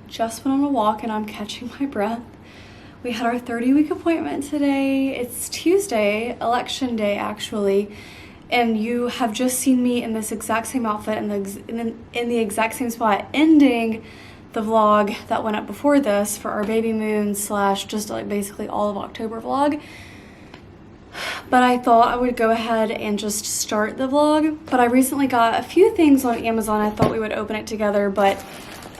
just went on a walk and I'm catching my breath. We had our 30-week appointment today. It's Tuesday, election day actually, and you have just seen me in this exact same outfit in the exact same spot, ending the vlog that went up before this for our baby moon / just like basically all of October vlog. But I thought I would go ahead and just start the vlog. But I recently got a few things on Amazon. I thought we would open it together, but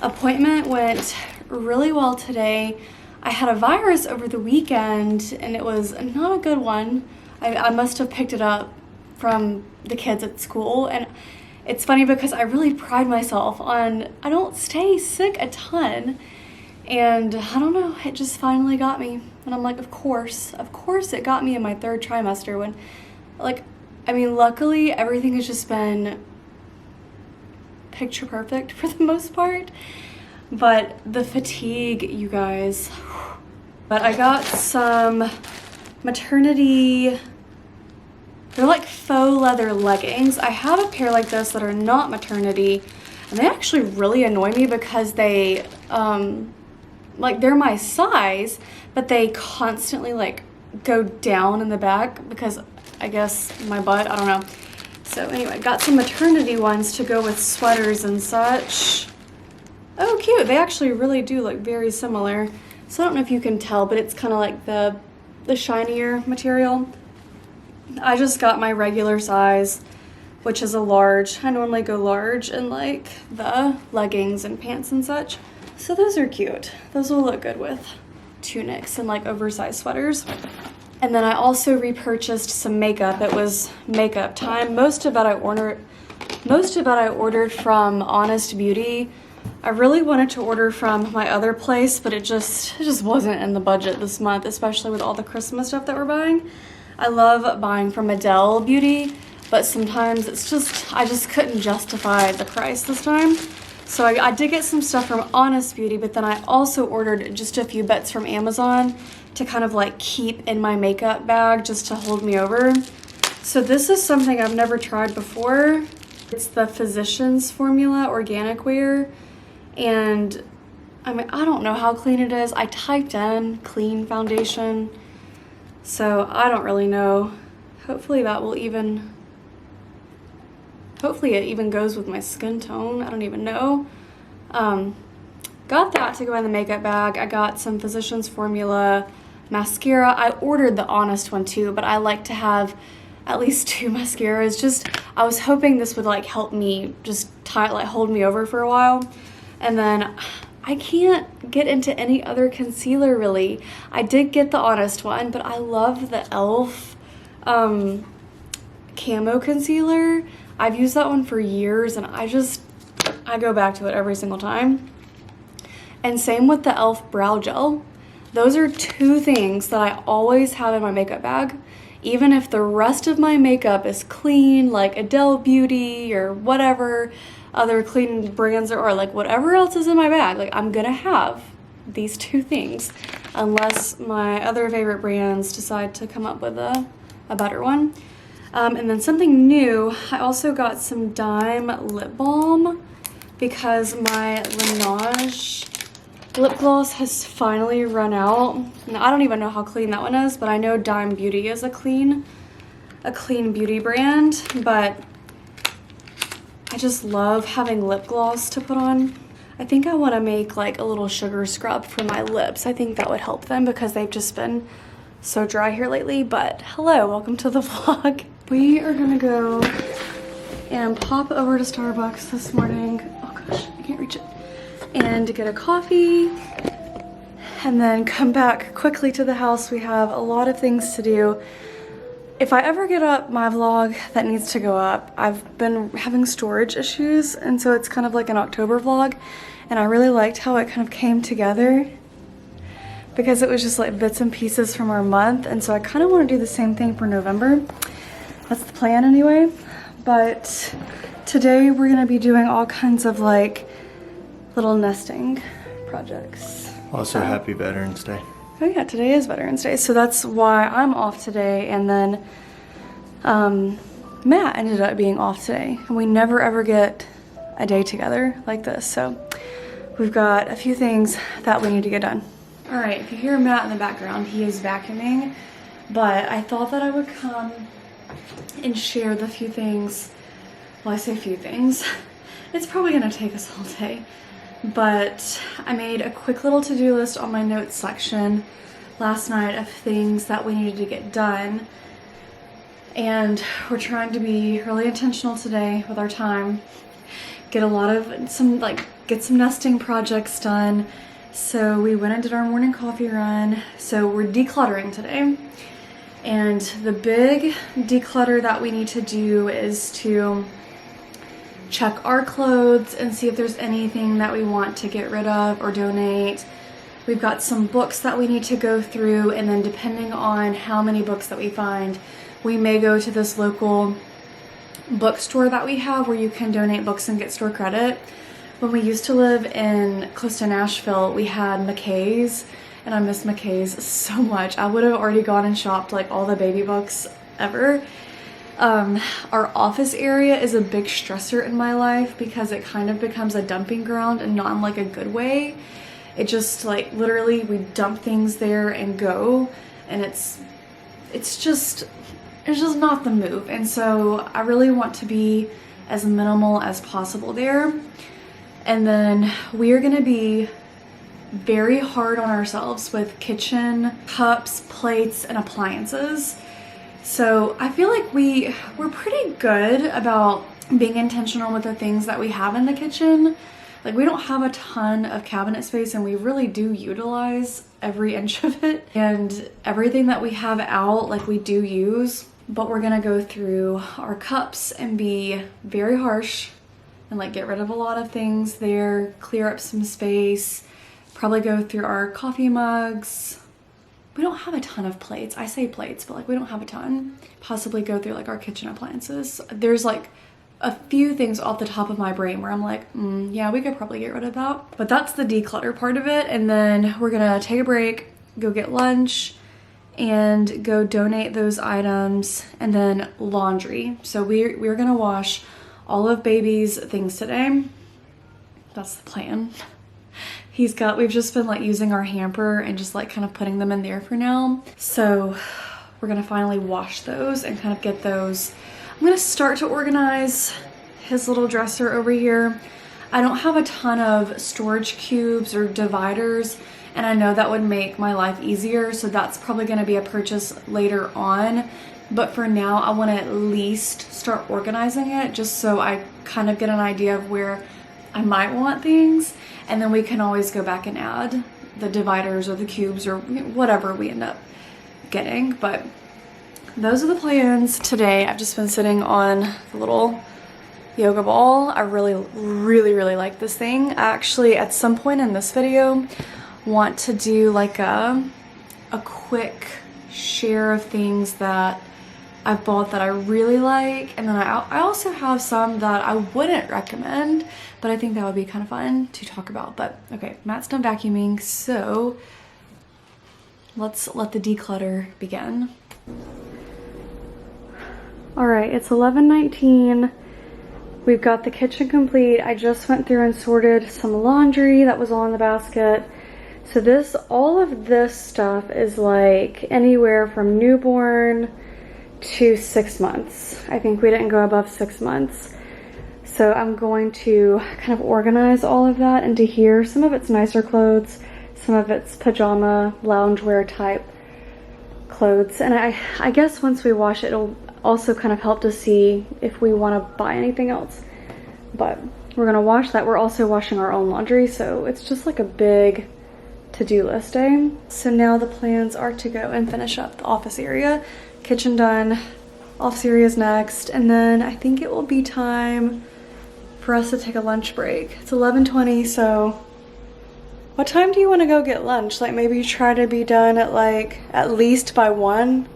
appointment went really well today. I had a virus over the weekend and it was not a good one. I must have picked it up from the kids at school, and it's funny because I really pride myself on, I don't stay sick a ton, and I don't know, it just finally got me. And I'm like, of course it got me in my 3rd trimester when, like, I mean, luckily everything has just been picture perfect for the most part, but the fatigue, you guys. But I got some maternity, they're like faux leather leggings. I have a pair like this that are not maternity, and they actually really annoy me because they, like, they're my size, but they constantly like go down in the back because I guess my butt, I don't know. So anyway, got some maternity ones to go with sweaters and such. Oh, cute. They actually really do look very similar. So I don't know if you can tell, but it's kind of like the shinier material. I just got my regular size, which is a large. I normally go large in like the leggings and pants and such. So those are cute. Those will look good with tunics and like oversized sweaters. And then I also repurchased some makeup. It was makeup time. Most of it I ordered from Honest Beauty. I really wanted to order from my other place, but it just wasn't in the budget this month, especially with all the Christmas stuff that we're buying. I love buying from Adele Beauty, but sometimes it's just, I just couldn't justify the price this time. So I did get some stuff from Honest Beauty, but then I also ordered just a few bits from Amazon to kind of like keep in my makeup bag just to hold me over. So this is something I've never tried before. It's the Physicians Formula Organic Wear. And I mean, I don't know how clean it is. I typed in clean foundation, so I don't really know. Hopefully it even goes with my skin tone. I don't even know. Got that to go in the makeup bag. I got some Physicians Formula mascara. I ordered the Honest one too, but I like to have at least 2 mascaras. Just, I was hoping this would like help me just hold me over for a while. And then I can't get into any other concealer really. I did get the Honest one, but I love the e.l.f. Camo concealer. I've used that one for years and I go back to it every single time. And same with the e.l.f. brow gel. Those are 2 things that I always have in my makeup bag. Even if the rest of my makeup is clean, like Adele Beauty or whatever other clean brands or like whatever else is in my bag, like I'm gonna have these 2 things unless my other favorite brands decide to come up with a better one. And then something new, I also got some Dime lip balm because my Laneige lip gloss has finally run out. Now, I don't even know how clean that one is, but I know Dime Beauty is a clean beauty brand, but I just love having lip gloss to put on. I think I want to make like a little sugar scrub for my lips. I think that would help them because they've just been so dry here lately. But hello, welcome to the vlog. We are gonna go and pop over to Starbucks this morning. Oh gosh, I can't reach it. And get a coffee and then come back quickly to the house. We have a lot of things to do. If I ever get up my vlog that needs to go up, I've been having storage issues, and so it's kind of like an October vlog, and I really liked how it kind of came together because it was just like bits and pieces from our month, and so I kind of want to do the same thing for November. That's the plan anyway. But today we're going to be doing all kinds of like little nesting projects. Also, happy Veterans Day. Oh yeah, today is Veterans Day, so that's why I'm off today, and then Matt ended up being off today, and we never ever get a day together like this, so we've got a few things that we need to get done. All right, if you hear Matt in the background, he is vacuuming, but I thought that I would come and share the few things. Well, I say few things. It's probably gonna take us all day, but I made a quick little to-do list on my notes section last night of things that we needed to get done. And we're trying to be really intentional today with our time. Get some nesting projects done. So we went and did our morning coffee run. So we're decluttering today. And the big declutter that we need to do is to check our clothes and see if there's anything that we want to get rid of or donate. We've got some books that we need to go through, and then depending on how many books that we find, we may go to this local bookstore that we have where you can donate books and get store credit. When we used to live close to Nashville, we had McKay's, and I miss McKay's so much. I would have already gone and shopped like all the baby books ever. Our office area is a big stressor in my life because it kind of becomes a dumping ground, and not in like a good way. It just like literally we dump things there and go, and it's just not the move. And so I really want to be as minimal as possible there. And then we are gonna be very hard on ourselves with kitchen cups, plates, and appliances. So I feel like we're pretty good about being intentional with the things that we have in the kitchen. Like, we don't have a ton of cabinet space, and we really do utilize every inch of it. And everything that we have out, like, we do use. But we're gonna go through our cups and be very harsh and like get rid of a lot of things there, clear up some space, probably go through our coffee mugs. We don't have a ton of plates. I say plates, but like we don't have a ton. Possibly go through like our kitchen appliances. There's like a few things off the top of my brain where I'm like, yeah, we could probably get rid of that. But that's the declutter part of it. And then we're gonna take a break, go get lunch, and go donate those items, and then laundry. So we're gonna wash all of baby's things today. That's the plan. We've just been like using our hamper and just like kind of putting them in there for now. So we're gonna finally wash those and kind of get those. I'm gonna start to organize his little dresser over here. I don't have a ton of storage cubes or dividers, and I know that would make my life easier, so that's probably gonna be a purchase later on. But for now, I wanna at least start organizing it just so I kind of get an idea of where I might want things, and then we can always go back and add the dividers or the cubes or whatever we end up getting. But those are the plans today. I've just been sitting on the little yoga ball. I really like this thing. I actually, at some point in this video, want to do like a quick share of things that I've bought that I really like, and then I also have some that I wouldn't recommend, but I think that would be kind of fun to talk about. But okay, Matt's done vacuuming, so let's let the declutter begin. All right, it's 11:19. We've got the kitchen complete. I just went through and sorted some laundry that was all in the basket. So all of this stuff is like anywhere from newborn to 6 months. I think we didn't go above 6 months. So I'm going to kind of organize all of that into here. Some of it's nicer clothes, some of it's pajama, loungewear type clothes. And I guess once we wash it, it'll also kind of help to see if we want to buy anything else. But we're gonna wash that. We're also washing our own laundry, so it's just like a big to-do list day. So now the plans are to go and finish up the office area. Kitchen done, office area is next, and then I think it will be time for us to take a lunch break. It's 11:20, so what time do you want to go get lunch? Like maybe try to be done at like at least by 1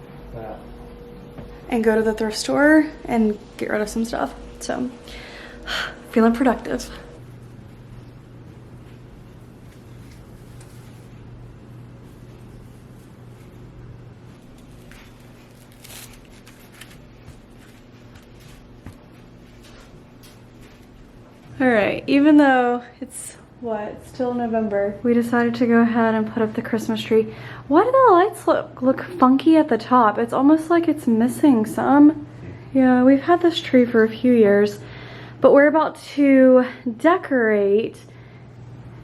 and go to the thrift store and get rid of some stuff. So feeling productive. All right, even though it's what? Still November. We decided to go ahead and put up the Christmas tree. Why do the lights look funky at the top? It's almost like it's missing some. Yeah, we've had this tree for a few years, but we're about to decorate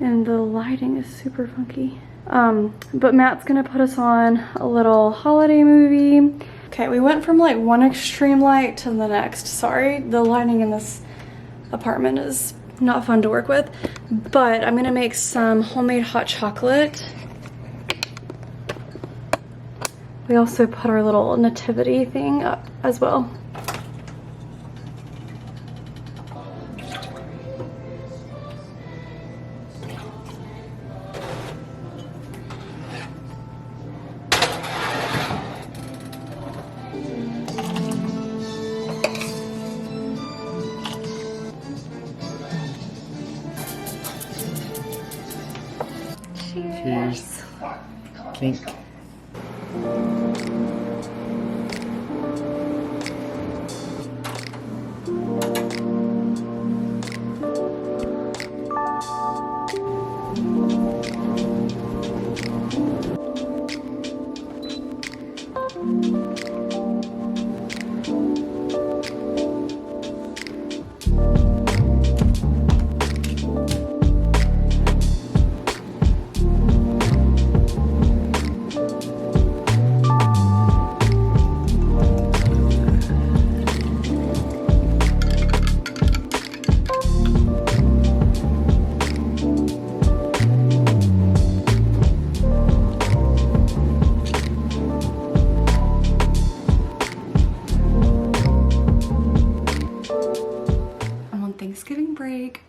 and the lighting is super funky. But Matt's gonna put us on a little holiday movie. Okay, we went from like one extreme light to the next. Sorry, the lighting in this apartment is not fun to work with, but I'm gonna make some homemade hot chocolate. We also put our little nativity thing up as well. Cheers. Clink.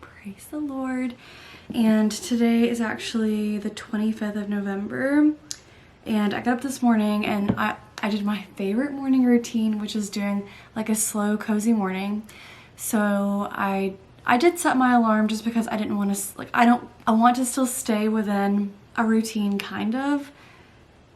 Praise the Lord. And today is actually the 25th of November. And I got up this morning and I did my favorite morning routine, which is doing like a slow, cozy morning. So I did set my alarm just because I didn't want to, I want to still stay within a routine kind of.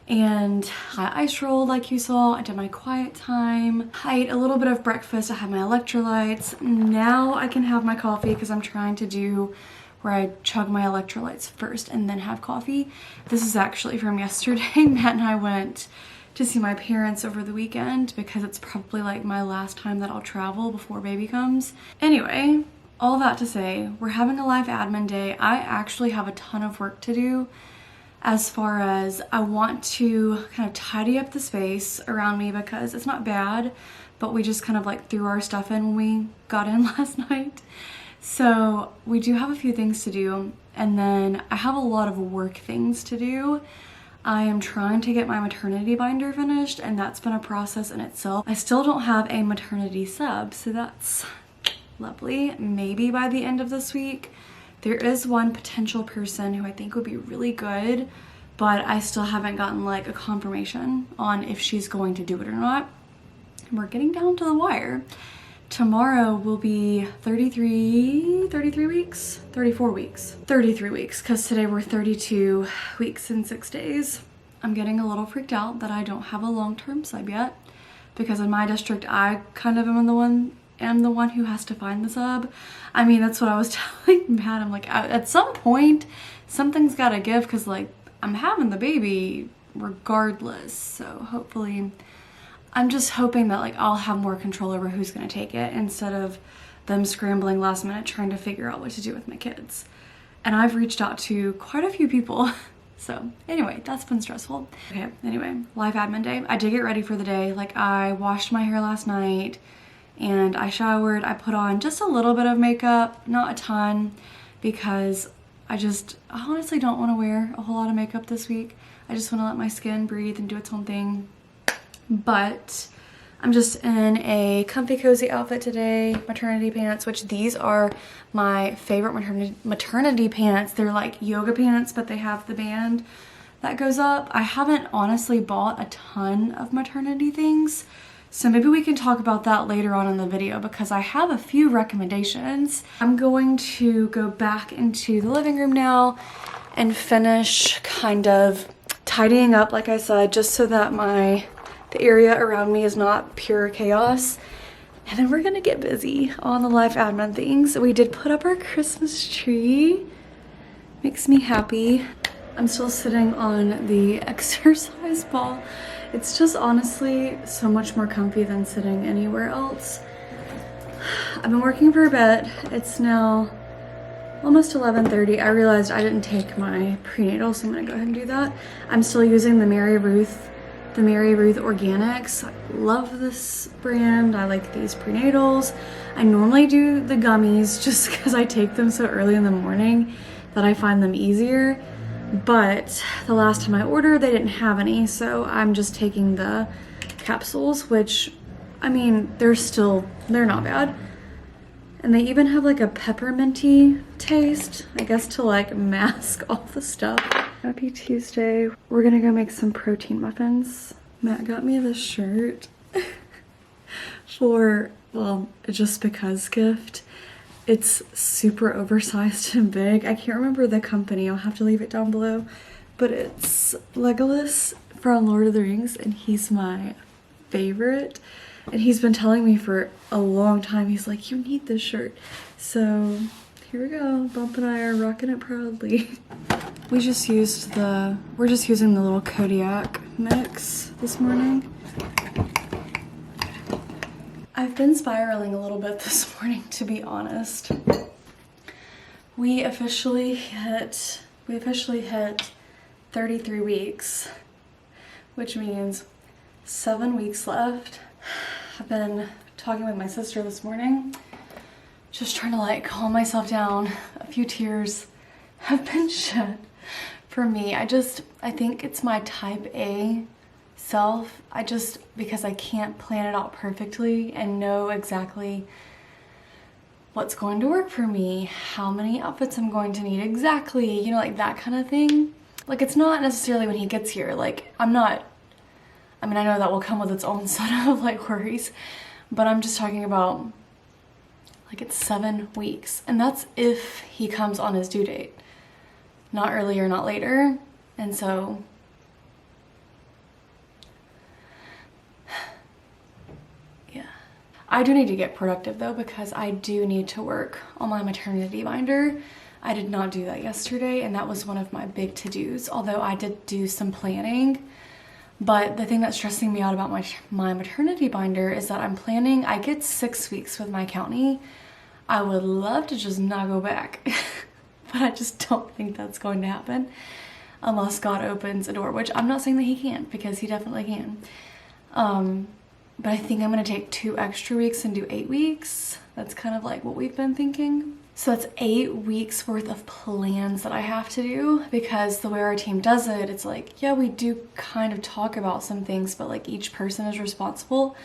And I ice rolled like you saw. I did my quiet time. I ate a little bit of breakfast. I had my electrolytes. Now I can have my coffee because I'm trying to do where I chug my electrolytes first and then have coffee. This is actually from yesterday. Matt and I went to see my parents over the weekend because it's probably like my last time that I'll travel before baby comes. Anyway, all that to say, we're having a live admin day. I actually have a ton of work to do. As far as I want to kind of tidy up the space around me because it's not bad, but we just kind of like threw our stuff in when we got in last night. So we do have a few things to do, and then I have a lot of work things to do. I am trying to get my maternity binder finished, and that's been a process in itself. I still don't have a maternity sub, so that's lovely. Maybe by the end of this week. There is one potential person who I think would be really good, but I still haven't gotten like a confirmation on if she's going to do it or not. And we're getting down to the wire. Tomorrow will be 33 weeks, because today we're 32 weeks and 6 days. I'm getting a little freaked out that I don't have a long-term sub yet, because in my district, I kind of am the one who has to find the sub. I mean, that's what I was telling Matt. I'm like, at some point, something's gotta give because like I'm having the baby regardless. So hopefully, I'm just hoping that like I'll have more control over who's gonna take it instead of them scrambling last minute trying to figure out what to do with my kids. And I've reached out to quite a few people. So anyway, that's been stressful. Okay, anyway, live admin day. I did get ready for the day. Like I washed my hair last night. And I showered. I put on just a little bit of makeup, not a ton, because I honestly don't want to wear a whole lot of makeup this week. I just want to let my skin breathe and do its own thing. But I'm just in a comfy cozy outfit today, maternity pants, which these are my favorite maternity pants. They're like yoga pants, but they have the band that goes up. I haven't honestly bought a ton of maternity things. So maybe we can talk about that later on in the video because I have a few recommendations. I'm going to go back into the living room now and finish kind of tidying up, like I said, just so that the area around me is not pure chaos. And then we're gonna get busy on the life admin things. We did put up our Christmas tree. makes me happy. I'm still sitting on the exercise ball. It's just honestly so much more comfy than sitting anywhere else. I've been working for a bit. It's now almost 11:30. I realized I didn't take my prenatal, so I'm gonna go ahead and do that. I'm still using the Mary Ruth Organics. I love this brand. I like these prenatals. I normally do the gummies just because I take them so early in the morning that I find them easier. But the last time I ordered, they didn't have any, so I'm just taking the capsules, which, I mean, they're not bad. And they even have like a pepperminty taste, I guess, to like mask all the stuff. Happy Tuesday. We're gonna go make some protein muffins. Matt got me this shirt for, well, just because gift. It's super oversized and big. I can't remember the company. I'll have to leave it down below. But it's Legolas from Lord of the Rings, and he's my favorite. And he's been telling me for a long time, he's like, you need this shirt. So here we go. Bump and I are rocking it proudly. We're just using the little Kodiak mix this morning. I've been spiraling a little bit this morning, to be honest. We officially hit 33 weeks, which means 7 weeks left. I've been talking with my sister this morning, just trying to like calm myself down. A few tears have been shed for me. I think it's my type A self. Because I can't plan it out perfectly and know exactly what's going to work for me, how many outfits I'm going to need exactly, you know, like that kind of thing. Like, it's not necessarily when he gets here, like, I know that will come with its own set of like worries, but I'm just talking about like it's 7 weeks, and that's if he comes on his due date, not earlier, not later. And so yeah, I do need to get productive though, because I do need to work on my maternity binder. I did not do that yesterday, and that was one of my big to-dos, although I did do some planning. But the thing that's stressing me out about my maternity binder is that I get 6 weeks with my county. I would love to just not go back, but I just don't think that's going to happen unless God opens a door, which I'm not saying that he can't, because he definitely can. But I think I'm gonna take 2 extra weeks and do 8 weeks. That's kind of like what we've been thinking. So that's 8 weeks worth of plans that I have to do, because the way our team does it, it's like, yeah, we do kind of talk about some things, but like each person is responsible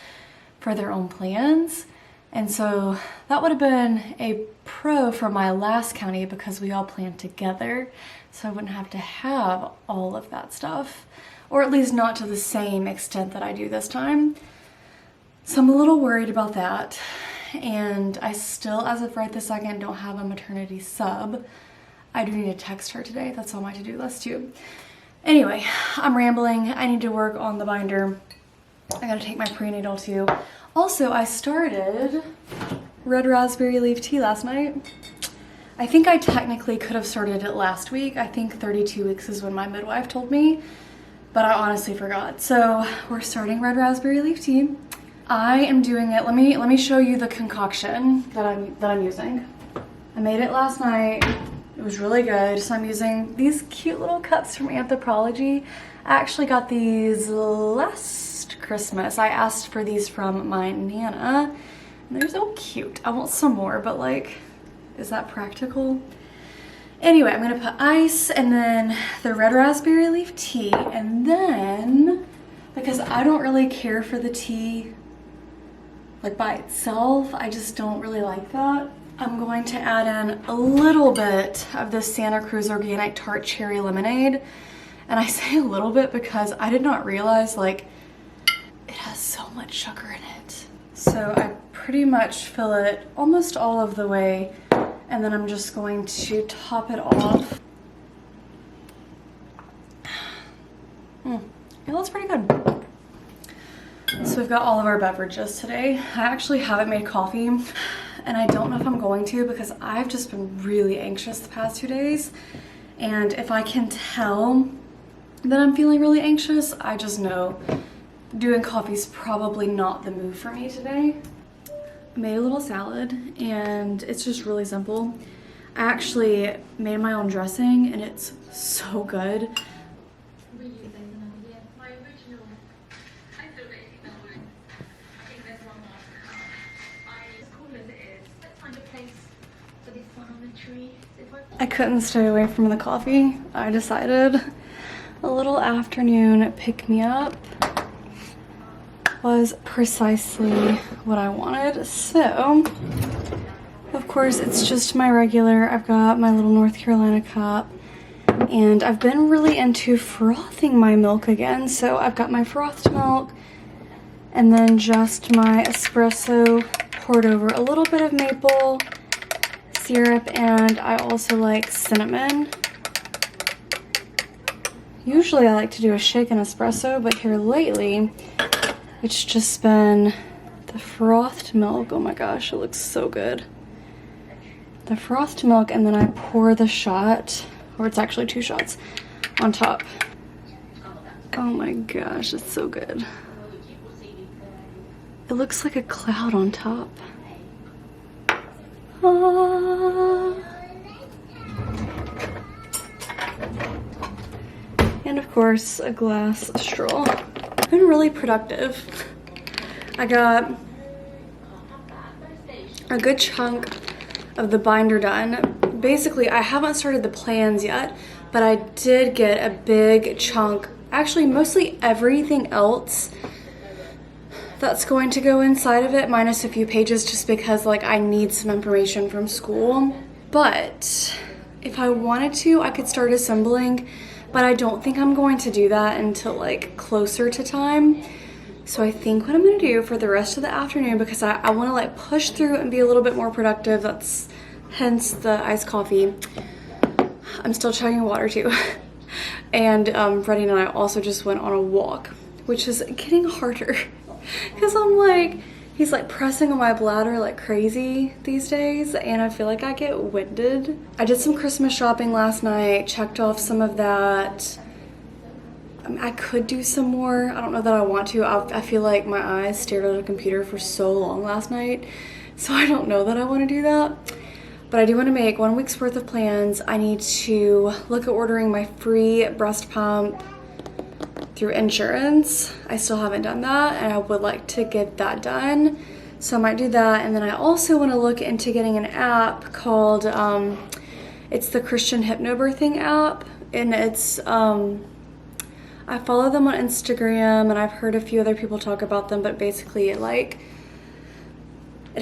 for their own plans. And so that would have been a pro for my last county, because we all planned together. So I wouldn't have to have all of that stuff, or at least not to the same extent that I do this time. So I'm a little worried about that. And I still, as of right this second, don't have a maternity sub. I do need to text her today. That's on my to-do list too. Anyway, I'm rambling. I need to work on the binder. I gotta take my prenatal too. Also, I started red raspberry leaf tea last night. I think I technically could have started it last week. I think 32 weeks is when my midwife told me, but I honestly forgot. So we're starting red raspberry leaf tea. I am doing it. Let me show you the concoction that I'm using. I made it last night. It was really good. So I'm using these cute little cups from Anthropologie. I actually got these last Christmas. I asked for these from my Nana, and they're so cute. I want some more, but like, is that practical? Anyway, I'm gonna put ice and then the red raspberry leaf tea, and then, because I don't really care for the tea like by itself, I just don't really like that, I'm going to add in a little bit of this Santa Cruz Organic Tart Cherry Lemonade. And I say a little bit because I did not realize like it has so much sugar in it. So I pretty much fill it almost all of the way, and then I'm just going to top it off. It looks pretty good. So we've got all of our beverages today. I actually haven't made coffee, and I don't know if I'm going to, because I've just been really anxious the past 2 days, And if I can tell that I'm feeling really anxious, I just know doing coffee is probably not the move for me today. I made a little salad and it's just really simple. I actually made my own dressing and it's so good. I couldn't stay away from the coffee. I decided a little afternoon pick-me-up was precisely what I wanted. So, of course, it's just my regular. I've got my little North Carolina cup, and I've been really into frothing my milk again. So I've got my frothed milk, and then just my espresso poured over a little bit of maple syrup, and I also like cinnamon. Usually I like to do a shaken espresso, but here lately it's just been the frothed milk. Oh my gosh, it looks so good. The frothed milk, and then I pour the shot, or it's actually 2 shots, on top. Oh my gosh, it's so good. It looks like a cloud on top. And of course, a glass straw. I've been really productive. I got a good chunk of the binder done. Basically, I haven't started the plans yet, but I did get a big chunk, actually mostly everything else that's going to go inside of it, minus a few pages, just because like I need some information from school. But if I wanted to, I could start assembling, but I don't think I'm going to do that until like closer to time. So I think what I'm gonna do for the rest of the afternoon, because I wanna like push through and be a little bit more productive, that's hence the iced coffee. I'm still chugging water too. And Freddie and I also just went on a walk, which is getting harder. Because I'm like, he's like pressing on my bladder like crazy these days, and I feel like I get winded. I did some Christmas shopping last night, checked off some of that. I could do some more. I don't know that I want to. I feel like my eyes stared at a computer for so long last night, so I don't know that I want to do that. But I do want to make 1 week's worth of plans. I need to look at ordering my free breast pump through insurance. I still haven't done that, and I would like to get that done. So I might do that. And then I also want to look into getting an app called, it's the Christian Hypnobirthing app. And it's, I follow them on Instagram, and I've heard a few other people talk about them, but basically it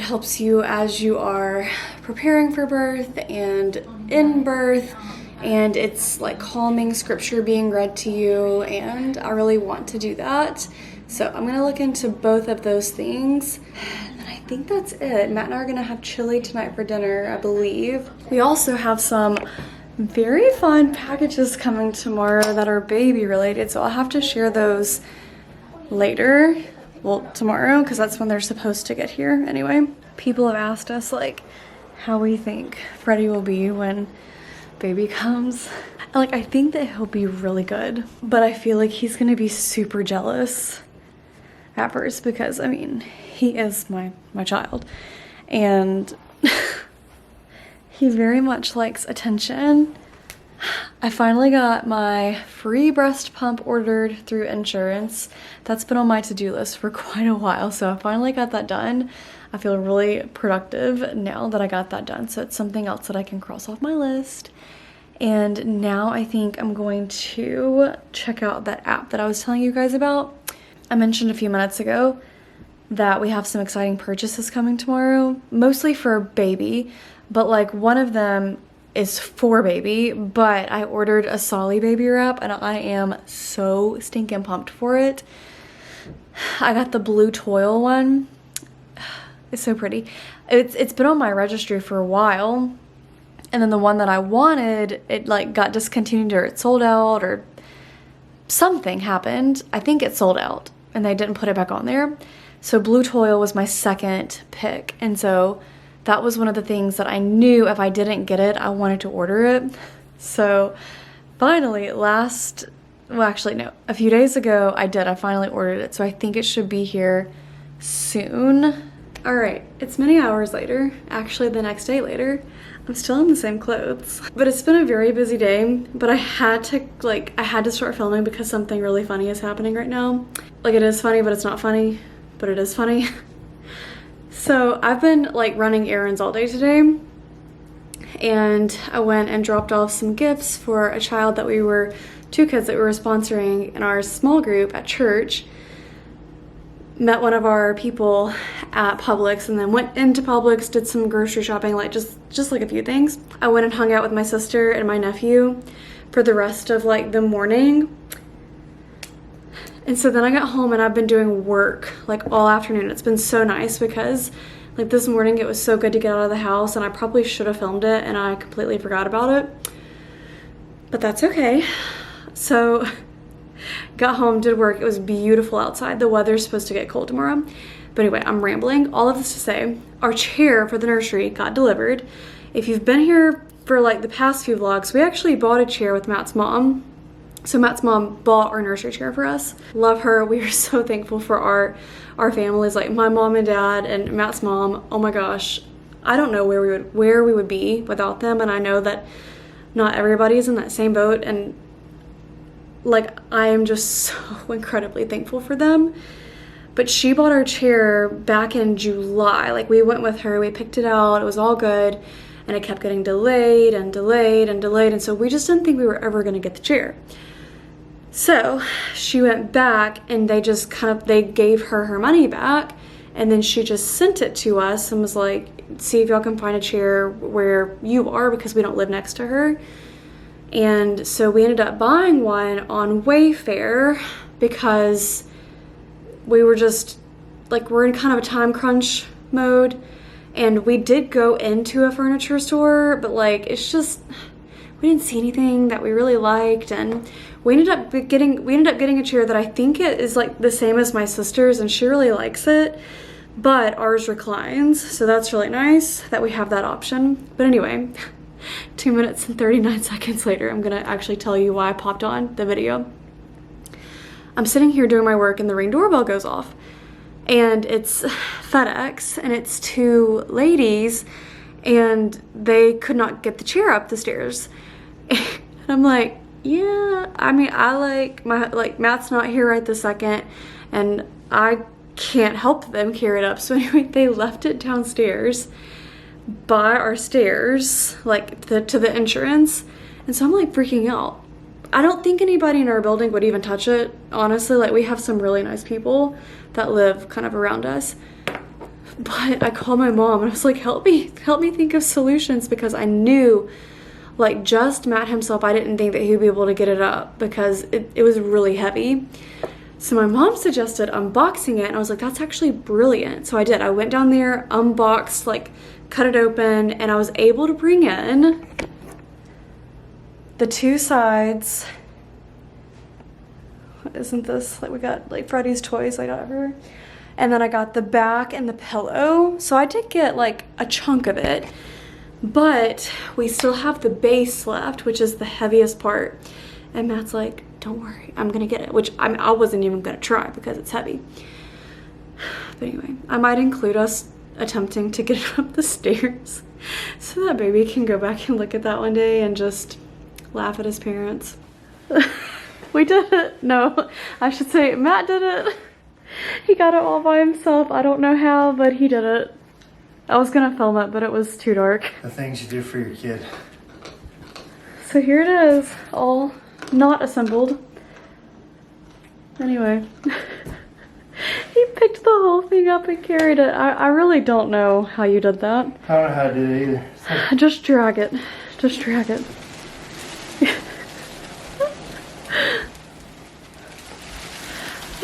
helps you as you are preparing for birth and in birth. And it's like calming scripture being read to you, and I really want to do that. So I'm gonna look into both of those things. And then I think that's it. Matt and I are gonna have chili tonight for dinner, I believe. We also have some very fun packages coming tomorrow that are baby related, so I'll have to share those later. Well, tomorrow, because that's when they're supposed to get here anyway. People have asked us like how we think Freddie will be when baby comes. Like, I think that he'll be really good, but I feel like he's gonna be super jealous at first, because I mean, he is my child, and he very much likes attention. I finally got my free breast pump ordered through insurance. That's been on my to-do list for quite a while, so I finally got that done. I feel really productive now that I got that done, so it's something else that I can cross off my list. And now I think I'm going to check out that app that I was telling you guys about. I mentioned a few minutes ago that we have some exciting purchases coming tomorrow, mostly for baby, but like one of them is for baby, but I ordered a Solly baby wrap, and I am so stinking pumped for it. I got the blue toil one. It's so pretty. It's been on my registry for a while, and then the one that I wanted, it like got discontinued, or it sold out, or something happened. I think it sold out and they didn't put it back on there. So blue toil was my second pick, and so that was one of the things that I knew if I didn't get it, I wanted to order it. So finally, well actually no, a few days ago I finally ordered it. So I think it should be here soon. All right, it's many hours later, actually the next day later. I'm still in the same clothes, but it's been a very busy day, but I had to start filming because something really funny is happening right now. Like, it is funny, but it's not funny, but it is funny. So I've been like running errands all day today, and I went and dropped off some gifts for a child that two kids that we were sponsoring in our small group at church. Met one of our people at Publix and then went into Publix, did some grocery shopping, like just like a few things. I went and hung out with my sister and my nephew for the rest of like the morning. And so then I got home and I've been doing work like all afternoon. It's been so nice because like this morning it was so good to get out of the house, and I probably should have filmed it and I completely forgot about it. But that's okay. So got home, did work. It was beautiful outside. The weather's supposed to get cold tomorrow. But anyway, I'm rambling. All of this to say, our chair for the nursery got delivered. If you've been here for like the past few vlogs, we actually bought a chair with Matt's mom. So Matt's mom bought our nursery chair for us. Love her. We are so thankful for our families, like my mom and dad and Matt's mom. Oh my gosh, I don't know where we would be without them. And I know that not everybody's in that same boat, and like, I am just so incredibly thankful for them. But she bought our chair back in July. Like, we went with her, we picked it out, it was all good, and it kept getting delayed and delayed and delayed. And so we just didn't think we were ever gonna get the chair. So she went back and they gave her money back. And then she just sent it to us and was like, see if y'all can find a chair where you are, because we don't live next to her. And so we ended up buying one on Wayfair because we were just like, we're in kind of a time crunch mode. And we did go into a furniture store, but like, it's just, we didn't see anything that we really liked. And we ended up getting a chair that I think it is like the same as my sister's, and she really likes it, but ours reclines. So that's really nice that we have that option. But anyway, 2 minutes and 39 seconds later, I'm gonna actually tell you why I popped on the video. I'm sitting here doing my work and the Ring doorbell goes off, and it's FedEx, and it's two ladies, and they could not get the chair up the stairs. And I'm like, yeah, I mean, Matt's not here right this second, and I can't help them carry it up. So anyway, they left it downstairs by our stairs, like to the entrance. And so I'm like freaking out. I don't think anybody in our building would even touch it, honestly. Like, we have some really nice people that live kind of around us. But I called my mom and I was like, help me think of solutions, because I knew, like, just Matt himself, I didn't think that he would be able to get it up because it was really heavy. So my mom suggested unboxing it, and I was like, that's actually brilliant. So I did. I went down there, unboxed, like, cut it open, and I was able to bring in the two sides. Isn't this, like, we got like Freddy's toys laid out everywhere. And then I got the back and the pillow. So I did get like a chunk of it, but we still have the base left, which is the heaviest part. And Matt's like, don't worry, I'm gonna get it, which I wasn't even gonna try because it's heavy. But anyway, I might include us attempting to get it up the stairs so that baby can go back and look at that one day and just laugh at his parents. We did it. No, I should say Matt did it. He got it all by himself. I don't know how, but he did it. I was gonna film it, but it was too dark. The things you do for your kid. So here it is, all not assembled. Anyway, he picked the whole thing up and carried it. I really don't know how you did that. I don't know how to do it either. Like, just drag it. Just drag it.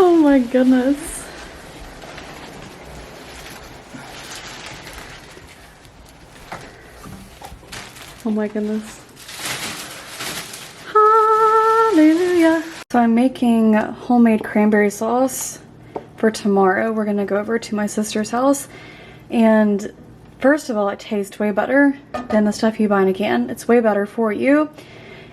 Oh my goodness. Oh my goodness. Hallelujah. So I'm making homemade cranberry sauce for tomorrow. We're gonna go over to my sister's house, and first of all, it tastes way better than the stuff you buy in a can. It's way better for you.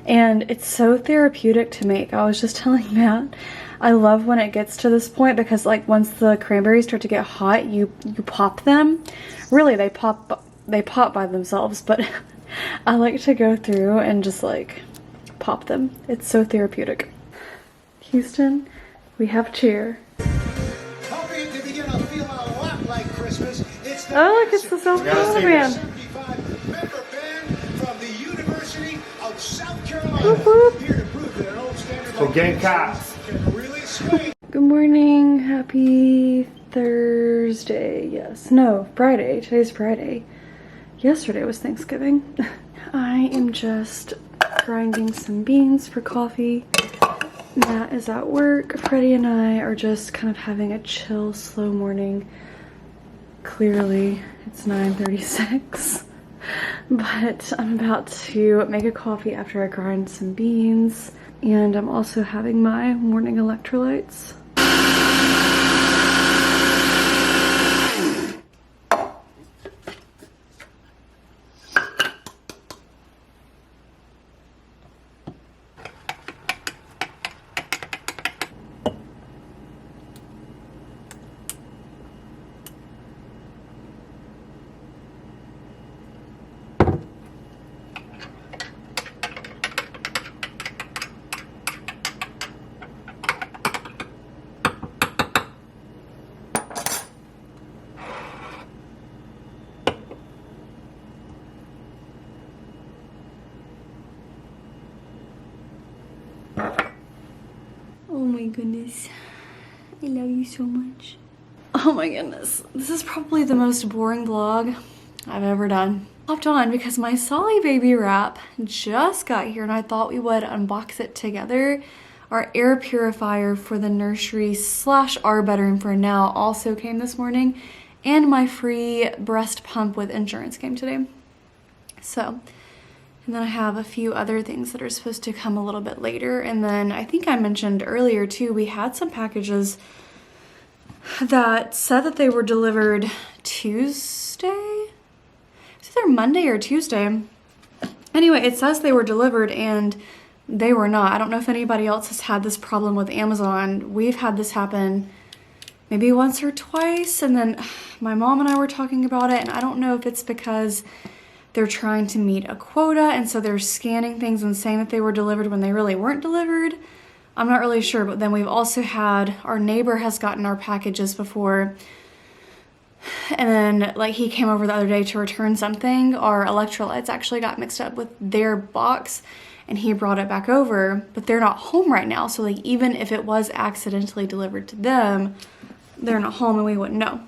And it's so therapeutic to make. I was just telling Matt, I love when it gets to this point because like once the cranberries start to get hot, you pop them. Really, they pop by themselves, but I like to go through and just like pop them. It's so therapeutic. Houston, we have cheer. Hoping to begin to feel a lot like Christmas. Oh, look, it's the South Carolina band. 75-member band from the University of South Carolina. Whoop, whoop. Here to prove that an old standard So Gamecocks. can really swing. Good morning. Happy Thursday. Yes. No, Friday. Today's Friday. Yesterday was Thanksgiving. I am just grinding some beans for coffee. Matt is at work. Freddie and I are just kind of having a chill, slow morning. Clearly, it's 9:36. But I'm about to make a coffee after I grind some beans. And I'm also having my morning electrolytes. Oh my goodness. I love you so much. Oh my goodness. This is probably the most boring vlog I've ever done. Hopped on because my Solly baby wrap just got here and I thought we would unbox it together. Our air purifier for the nursery / our bedroom for now also came this morning, and my free breast pump with insurance came today. So, and then I have a few other things that are supposed to come a little bit later. And then I think I mentioned earlier too, we had some packages that said that they were delivered Tuesday? It's either Monday or Tuesday. Anyway, it says they were delivered and they were not. I don't know if anybody else has had this problem with Amazon. We've had this happen maybe once or twice, and then my mom and I were talking about it, and I don't know if it's because they're trying to meet a quota and so they're scanning things and saying that they were delivered when they really weren't delivered. I'm not really sure, but then we've also had, our neighbor has gotten our packages before, and then like he came over the other day to return something. Our electrolytes actually got mixed up with their box and he brought it back over, but they're not home right now. So like even if it was accidentally delivered to them, they're not home and we wouldn't know.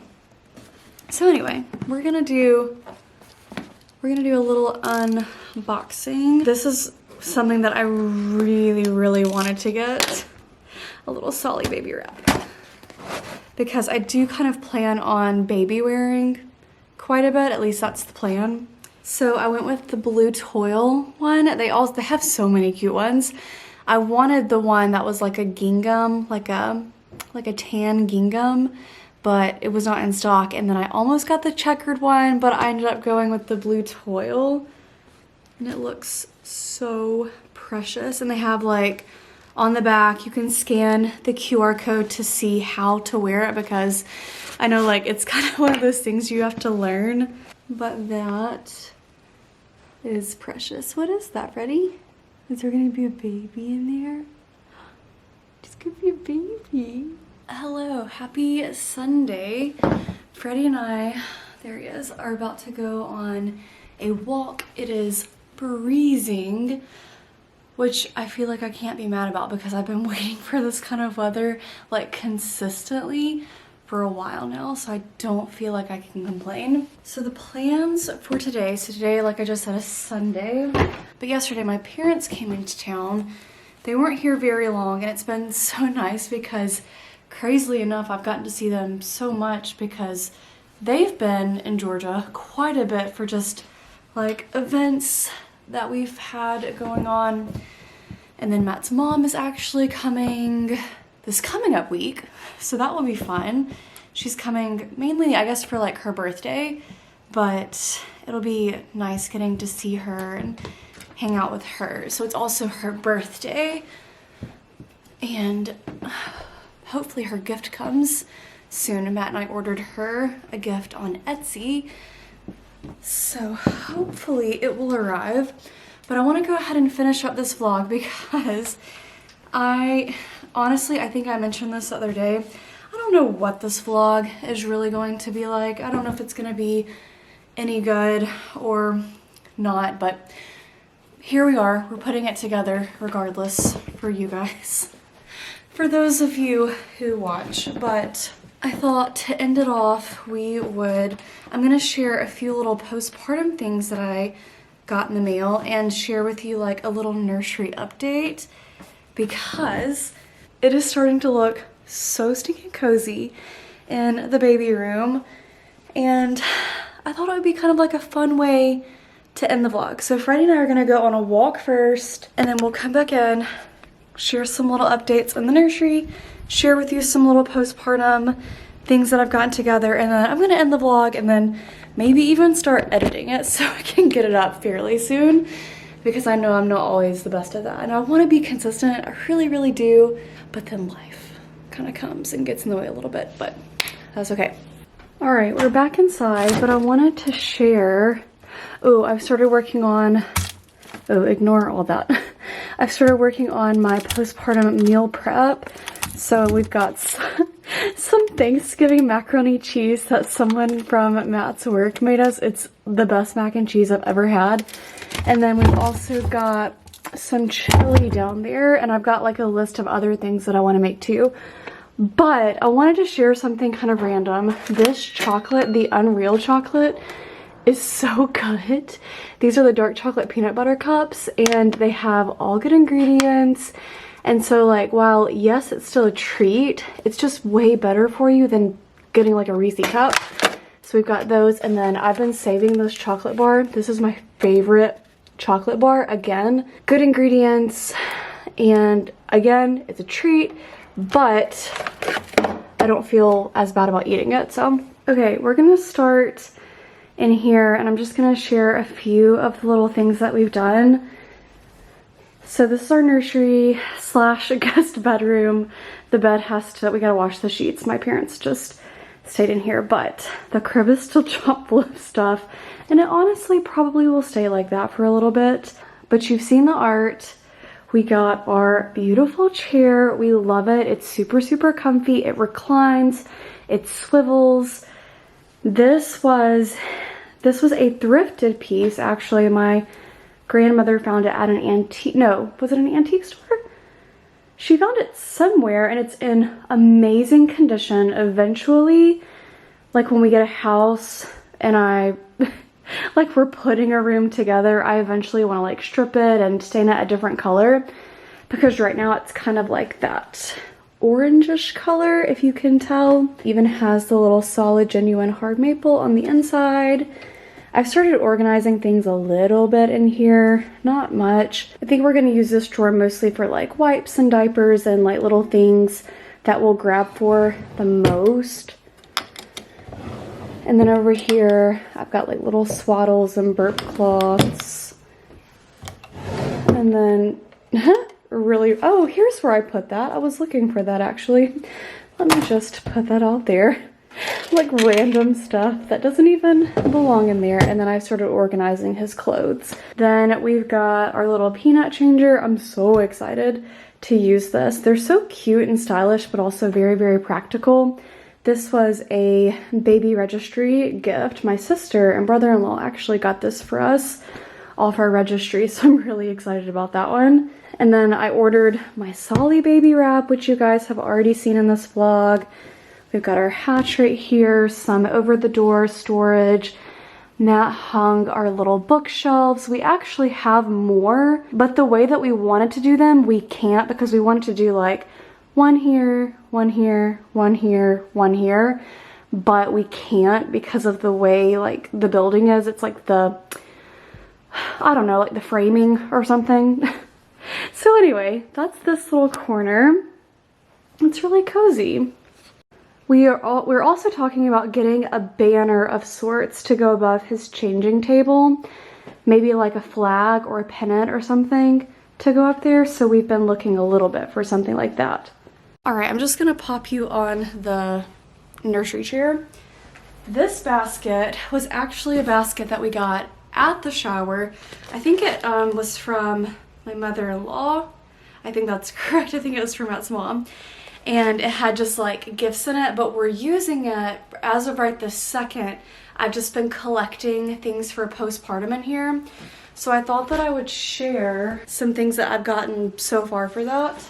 So anyway, we're gonna do a little unboxing. This is something that I really wanted to get, a little Solly baby wrap, because I do kind of plan on baby wearing quite a bit, at least that's the plan. So I went with the blue toil one. They have so many cute ones. I wanted the one that was like a gingham, like a tan gingham, but it was not in stock. And then I almost got the checkered one, but I ended up going with the blue toil. And it looks so precious. And they have like, on the back, you can scan the QR code to see how to wear it, because I know like it's kind of one of those things you have to learn. But that is precious. What is that, Freddie? Is there gonna be a baby in there? There's gonna be a baby. Hello, happy Sunday. Freddie and I, there he is, are about to go on a walk. It is freezing, which I feel like I can't be mad about because I've been waiting for this kind of weather like consistently for a while now, so I don't feel like I can complain. So the plans for today, so today, like I just said, is Sunday, but yesterday my parents came into town. They weren't here very long, and it's been so nice because crazily enough, I've gotten to see them so much because they've been in Georgia quite a bit for just like events that we've had going on. And then Matt's mom is actually coming this coming up week, so that will be fun. She's coming mainly, I guess, for like her birthday, but it'll be nice getting to see her and hang out with her. So it's also her birthday, and hopefully her gift comes soon. Matt and I ordered her a gift on Etsy, so hopefully it will arrive. But I want to go ahead and finish up this vlog because I think I mentioned this the other day. I don't know what this vlog is really going to be like. I don't know if it's going to be any good or not, but here we are. We're putting it together regardless for you guys, for those of you who watch. But I thought to end it off, I'm gonna share a few little postpartum things that I got in the mail and share with you like a little nursery update, because it is starting to look so stinking cozy in the baby room, and I thought it would be kind of like a fun way to end the vlog. So Freddie and I are gonna go on a walk first, and then we'll come back in, share some little updates in the nursery, share with you some little postpartum things that I've gotten together, and then I'm gonna end the vlog and then maybe even start editing it so I can get it up fairly soon, because I know I'm not always the best at that, and I want to be consistent. I really do, but then life kind of comes and gets in the way a little bit, but that's okay. All right, we're back inside, but I wanted to share, I've started working on, ignore all that. I've started working on my postpartum meal prep. So we've got some Thanksgiving macaroni cheese that someone from Matt's work made us. It's the best mac and cheese I've ever had. And then we've also got some chili down there, and I've got like a list of other things that I want to make too. But I wanted to share something kind of random. This chocolate, the Unreal chocolate, is so good. These are the dark chocolate peanut butter cups, and they have all good ingredients. And so like, while yes, it's still a treat, it's just way better for you than getting like a Reese cup. So we've got those, and then I've been saving this chocolate bar. This is my favorite chocolate bar. Again, good ingredients, and again, it's a treat, but I don't feel as bad about eating it. So, okay, we're gonna start in here, and I'm just gonna share a few of the little things that we've done. So this is our nursery / guest bedroom. The bed we gotta wash the sheets. My parents just stayed in here, but the crib is still chock full of stuff, and it honestly probably will stay like that for a little bit. But you've seen the art. We got our beautiful chair. We love it. It's super comfy. It reclines, it swivels. This was a thrifted piece, actually. My grandmother found it at an antique, no, was it an antique store? She found it somewhere, and it's in amazing condition. Eventually, like when we get a house and like we're putting a room together, I eventually want to like strip it and stain it a different color, because right now it's kind of like that orangish color, if you can tell. Even has the little solid genuine hard maple on the inside. I've started organizing things a little bit in here, not much. I think we're gonna use this drawer mostly for like wipes and diapers and like little things that we'll grab for the most. And then over here, I've got like little swaddles and burp cloths. And then, oh, here's where I put that. I was looking for that actually. Let me just put that out there. Like random stuff that doesn't even belong in there. And then I started organizing his clothes. Then we've got our little peanut changer. I'm so excited to use this. They're so cute and stylish, but also very practical. This was a baby registry gift. My sister and brother-in-law actually got this for us off our registry, so I'm really excited about that one. And then I ordered my Solly baby wrap, which you guys have already seen in this vlog. We've got our hatch right here, some over-the-door storage. Matt hung our little bookshelves. We actually have more, but the way that we wanted to do them, we can't, because we wanted to do like one here, one here, one here, one here, but we can't because of the way like the building is. It's like the, I don't know, like the framing or something. So anyway, that's this little corner. It's really cozy. We're also talking about getting a banner of sorts to go above his changing table. maybe like a flag or a pennant or something to go up there. So we've been looking a little bit for something like that. All right, I'm just gonna pop you on the nursery chair. This basket was actually a basket that we got at the shower. I think it was from my mother-in-law. I think that's correct. I think it was from Matt's mom. And it had just like gifts in it, but we're using it as of right this second. I've just been collecting things for postpartum in here. So I thought that I would share some things that I've gotten so far for that.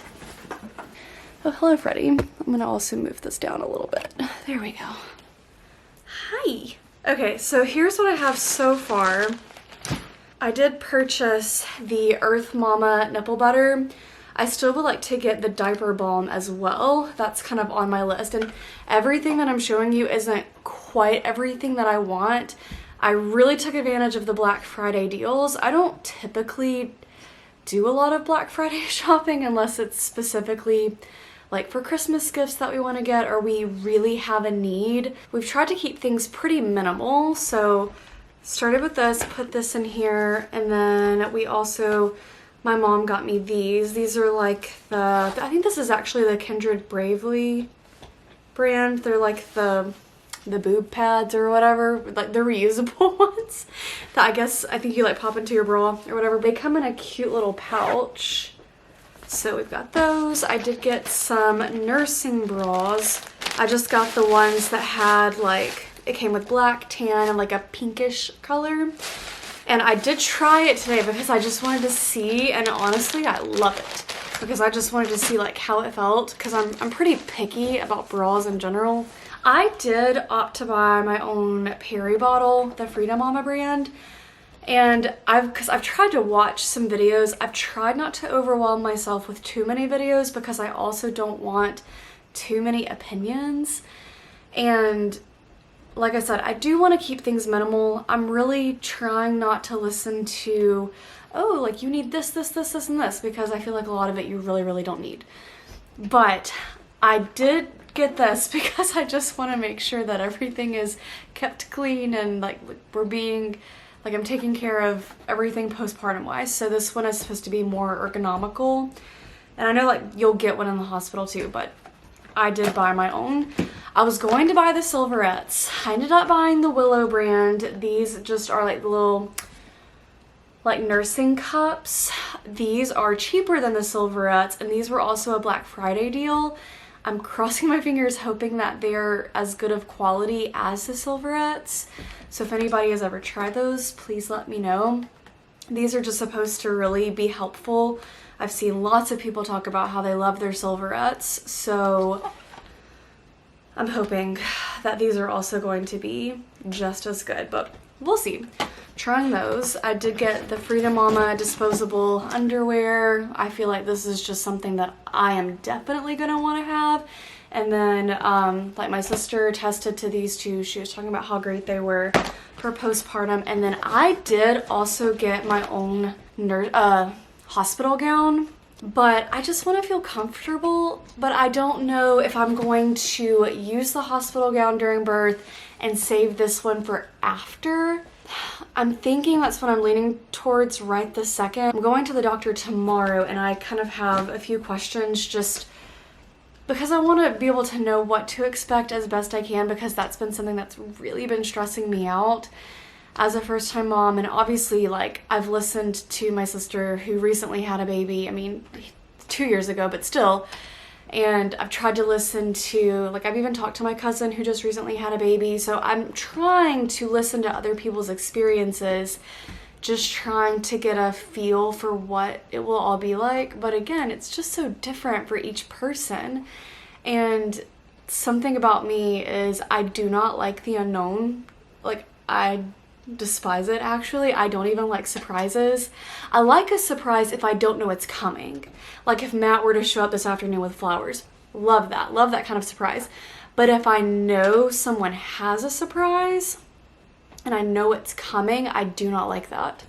Oh, hello, Freddie. I'm gonna also move this down a little bit. There we go. Hi. Okay, so here's what I have so far. I did purchase the Earth Mama nipple butter. I still would like to get the diaper balm as well. That's kind of on my list. And everything that I'm showing you isn't quite everything that I want. I really took advantage of the Black Friday deals. I don't typically do a lot of Black Friday shopping unless it's specifically like for Christmas gifts that we want to get or we really have a need. We've tried to keep things pretty minimal. So started with this, put this in here, and then we also, my mom got me these. These are like I think this is actually the Kindred Bravely brand. They're like the boob pads or whatever, like the reusable ones that I think you like pop into your bra or whatever. They come in a cute little pouch. So we've got those. I did get some nursing bras. I just got the ones that had like, it came with black, tan, and like a pinkish color. And I did try it today because I just wanted to see, and honestly, I love it. Because I just wanted to see like how it felt, because I'm pretty picky about bras in general. I did opt to buy my own Perry bottle, the Freedom Mama brand. And because I've tried to watch some videos, I've tried not to overwhelm myself with too many videos because I also don't want too many opinions. And like I said, I do want to keep things minimal. I'm really trying not to listen to, oh, like you need this, this, this, this, and this, because I feel like a lot of it you really, really don't need. But I did get this because I just want to make sure that everything is kept clean and like we're being, like I'm taking care of everything postpartum wise. So this one is supposed to be more ergonomical. And I know like you'll get one in the hospital too, but I did buy my own. I was going to buy the Silverettes. I ended up buying the Willow brand. These just are like the little like nursing cups. These are cheaper than the Silverettes, and these were also a Black Friday deal. I'm crossing my fingers hoping that they're as good of quality as the Silverettes. So if anybody has ever tried those, please let me know. These are just supposed to really be helpful. I've seen lots of people talk about how they love their Silverettes, so I'm hoping that these are also going to be just as good, but we'll see. Trying those. I did get the Freedom Mama disposable underwear. I feel like this is just something that I am definitely gonna want to have. And then like my sister tested to these two. She was talking about how great they were for postpartum. And then I did also get my own hospital gown, but I just want to feel comfortable. But I don't know if I'm going to use the hospital gown during birth and save this one for after. I'm thinking that's what I'm leaning towards right this second. I'm going to the doctor tomorrow and I kind of have a few questions just because I want to be able to know what to expect as best I can, because that's been something that's really been stressing me out as a first-time mom. And obviously, like, I've listened to my sister who recently had a baby, I mean 2 years ago, but still, and I've tried to listen to, like, I've even talked to my cousin who just recently had a baby. So I'm trying to listen to other people's experiences, just trying to get a feel for what it will all be like. But again, it's just so different for each person. And something about me is I do not like the unknown. Like, I despise it, actually. I don't even like surprises. I like a surprise if I don't know it's coming. Like if Matt were to show up this afternoon with flowers. Love that. Love that kind of surprise. But if I know someone has a surprise and I know it's coming, I do not like that.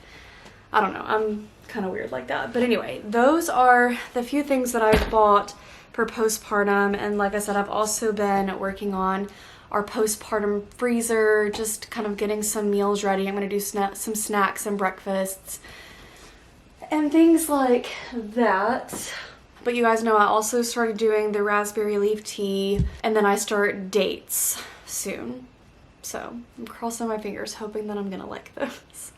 I don't know. I'm kind of weird like that. But anyway, those are the few things that I've bought for postpartum. And like I said, I've also been working on our postpartum freezer, just kind of getting some meals ready. I'm gonna do some snacks and breakfasts and things like that. But you guys know I also started doing the raspberry leaf tea, and then I start dates soon. So I'm crossing my fingers hoping that I'm gonna like those.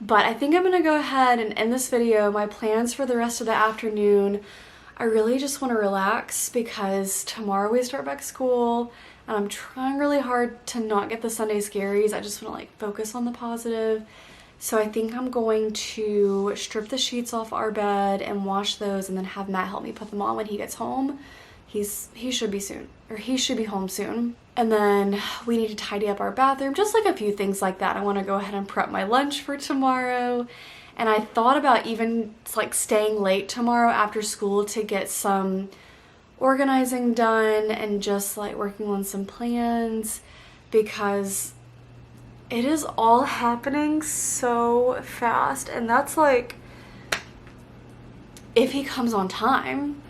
But I think I'm gonna go ahead and end this video. My plans for the rest of the afternoon, I really just want to relax because tomorrow we start back school and I'm trying really hard to not get the Sunday scaries. I just want to like focus on the positive. So I think I'm going to strip the sheets off our bed and wash those and then have Matt help me put them on when he gets home. He should be soon, or he should be home soon. And then we need to tidy up our bathroom, just like a few things like that. I want to go ahead and prep my lunch for tomorrow. And I thought about even like staying late tomorrow after school to get some organizing done and just like working on some plans, because it is all happening so fast. And that's like, if he comes on time.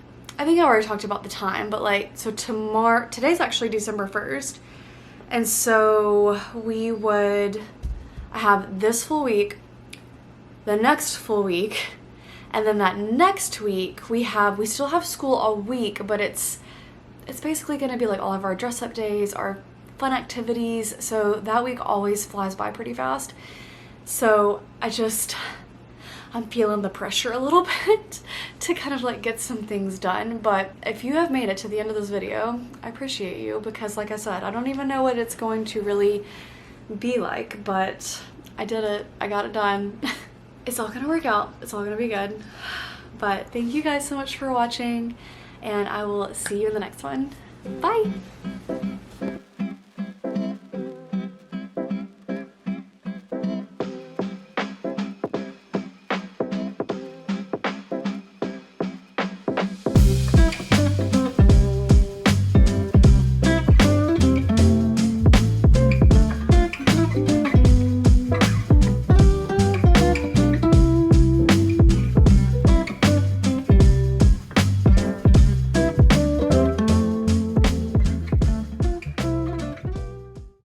I think I already talked about the time, but like, so today's actually December 1st. And so I have this full week, the next full week, and then that next week we still have school all week, but it's basically going to be like all of our dress up days, our fun activities. So that week always flies by pretty fast. So I'm feeling the pressure a little bit to kind of like get some things done. But if you have made it to the end of this video, I appreciate you, because like I said, I don't even know what it's going to really be like, but I did it. I got it done. It's all gonna work out. It's all gonna be good. But thank you guys so much for watching, and I will see you in the next one. Bye.